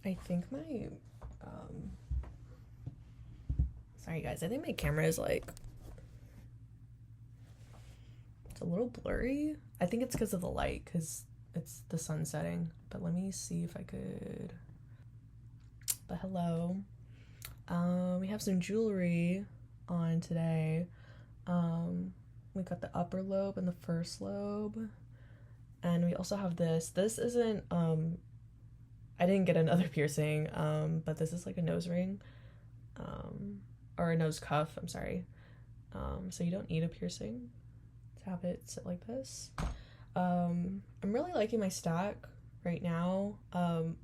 I think my um sorry guys, I think my camera is like it's a little blurry. I think it's because of the light, because it's the sun setting. But let me see if I could. But hello. We have some jewelry on today. We got the upper lobe and the first lobe. And we also have this. This isn't I didn't get another piercing, but this is like a nose ring. Or a nose cuff, I'm sorry. So you don't need a piercing to have it sit like this. I'm really liking my stack right now.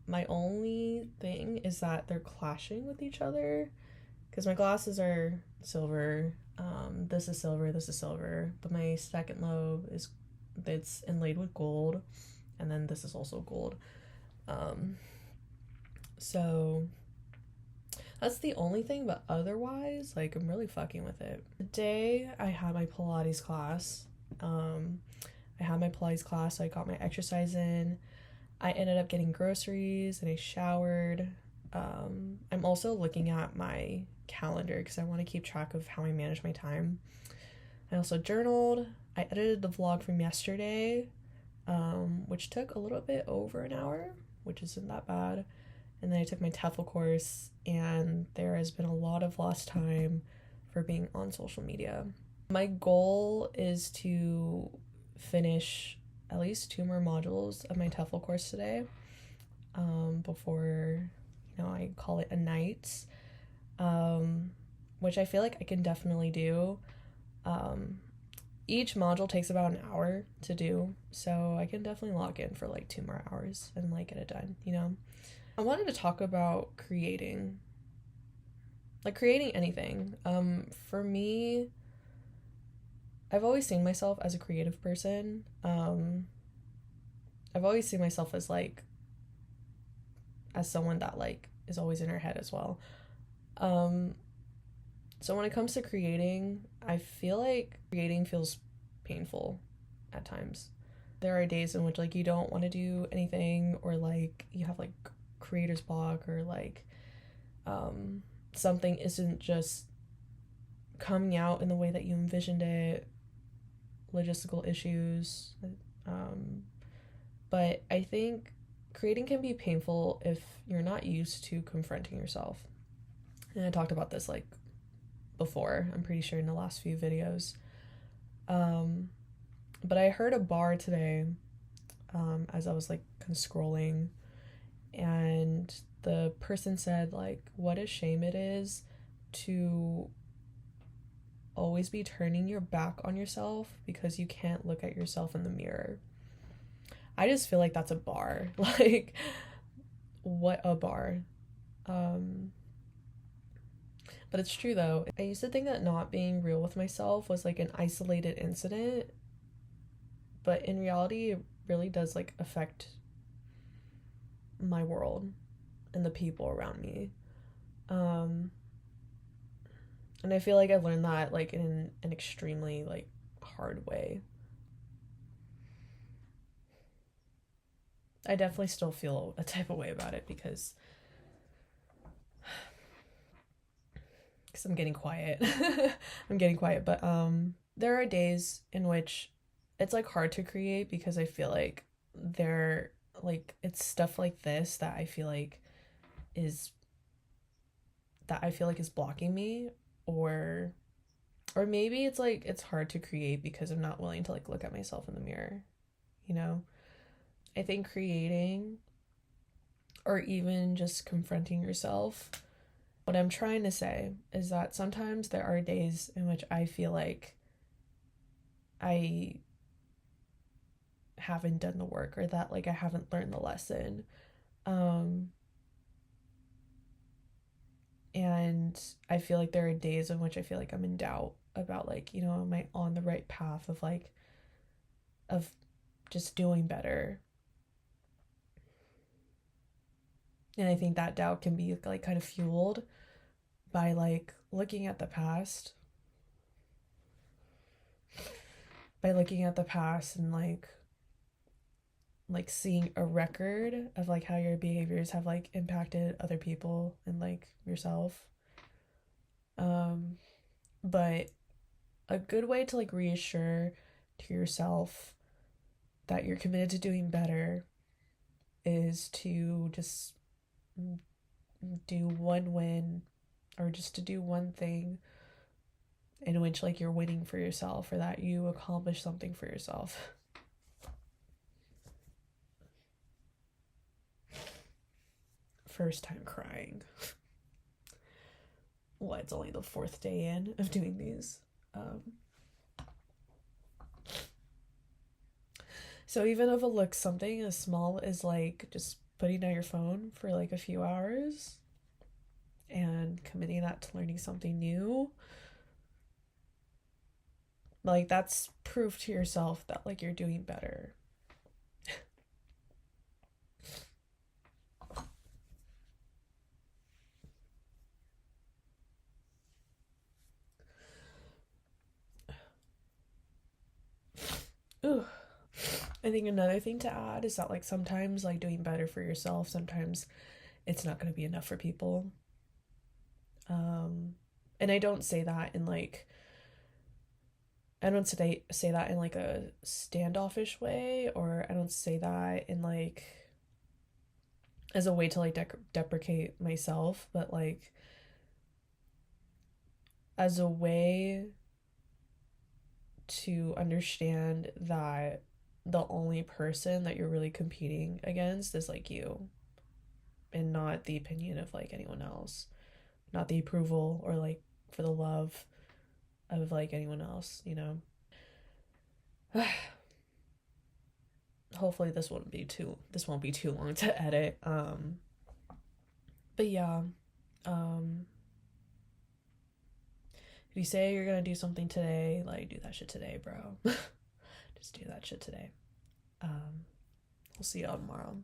My only thing is that they're clashing with each other because my glasses are silver. This is silver, this is silver, but my second lobe is it's inlaid with gold, and then this is also gold. So that's the only thing, but otherwise, like, I'm really fucking with it. Today, I had my Pilates class. So I got my exercise in. I ended up getting groceries and I showered. I'm also looking at my calendar because I want to keep track of how I manage my time. I also journaled. I edited the vlog from yesterday, which took a little bit over an hour, which isn't that bad. And then I took my TEFL course, and there has been a lot of lost time for being on social media. My goal is to finish at least 2 more modules of my TEFL course today, before, I call it a night, which I feel like I can definitely do. Each module takes about an hour to do, so I can definitely lock in for like 2 more hours and like get it done. I wanted to talk about creating anything. For me, I've always seen myself as a creative person. I've always seen myself as someone that like is always in her head as well. So when it comes to creating, I feel like creating feels painful at times. There are days in which like you don't want to do anything, or like you have like creator's block, or like something isn't just coming out in the way that you envisioned it, logistical issues. But I think creating can be painful if you're not used to confronting yourself. And I talked about this like before, I'm pretty sure, in the last few videos. But I heard a bar today, as I was like kind of scrolling, and the person said like what a shame it is to always be turning your back on yourself because you can't look at yourself in the mirror. I just feel like that's a bar. Like, what a bar. But it's true though. I used to think that not being real with myself was like an isolated incident, but in reality it really does like affect my world and the people around me. And I feel like I learned that like in an extremely like hard way. I definitely still feel a type of way about it because I'm getting quiet. I'm getting quiet, but there are days in which it's like hard to create because I feel like there like it's stuff like this that is I feel like is blocking me, or maybe it's like it's hard to create because I'm not willing to like look at myself in the mirror, you know? I think creating, or even just confronting yourself, what I'm trying to say is that sometimes there are days in which I feel like I haven't done the work, or that like I haven't learned the lesson. And I feel like there are days in which I feel like I'm in doubt about like, am I on the right path of like of just doing better. And I think that doubt can be like kind of fueled by like looking at the past, and like like seeing a record of like how your behaviors have like impacted other people and like yourself. Um, but a good way to like reassure to yourself that you're committed to doing better is to just do one win, or just to do one thing in which like you're winning for yourself, or that you accomplish something for yourself. First time crying. Well, it's only the fourth day in of doing these. So even if it looks something as small as like just putting down your phone for like a few hours and committing that to learning something new, like that's proof to yourself that like you're doing better. Ooh. I think another thing to add is that like sometimes like doing better for yourself, sometimes it's not going to be enough for people. And I don't say that in like, I don't say that in like a standoffish way, or I don't say that in like as a way to like deprecate myself, but like as a way to understand that the only person that you're really competing against is like you, and not the opinion of like anyone else, not the approval or like for the love of like anyone else, you know. Hopefully this won't be too long to edit. But yeah, um if you say you're gonna do something today, like do that shit today, bro. Just do that shit today. We'll see y'all tomorrow.